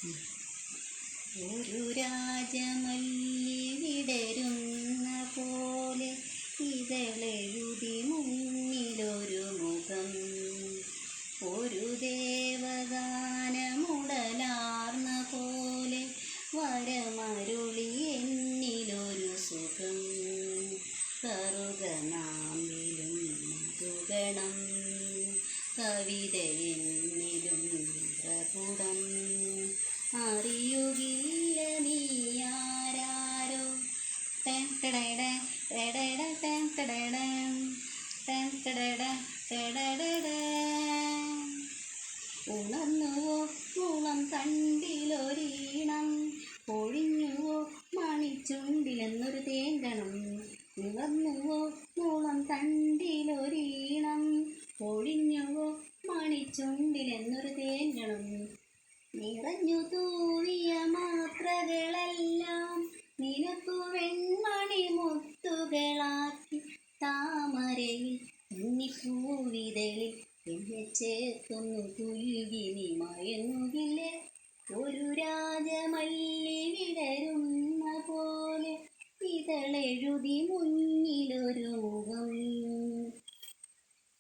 ഒരു രാജമല്ലി വിടരുന്ന പോലെ ഇതളെഴുതി മുന്നിലൊരു മുഖം. ഒരു ദേവഗാനമുടലാർന്ന പോലെ വരമരുളി എന്നിലൊരു സുഖം. കറുകനാമ്പിലും മധുഗണം കവിത എന്നിലും പ്രപുടം. അറിയുകില്ല നീ ആരാരോ ഉണർന്നുവോ മുളം തണ്ടിലൊരീണം, പൊഴിഞ്ഞുവോ മണിച്ചുണ്ടിലെന്നൊരു തേങ്കണം. ഉണർന്നുവോ മുളം തണ്ടിലൊരീണം, പൊഴിഞ്ഞുവോ മണിച്ചുണ്ടിലെന്നൊരു തേങ്കണം. നിറഞ്ഞു തൂവിയ മാത്രകളെല്ലാം നിനക്കു വെൺമണി മുത്തുകളാക്കി. താമരയിൽ കന്നിപ്പൂവിതളിൽ എന്നെ ചേർത്തൊന്നു പുൽകി നീ മയങ്ങുകില്ലേ. ഒരു രാജമല്ലി വിടരുന്ന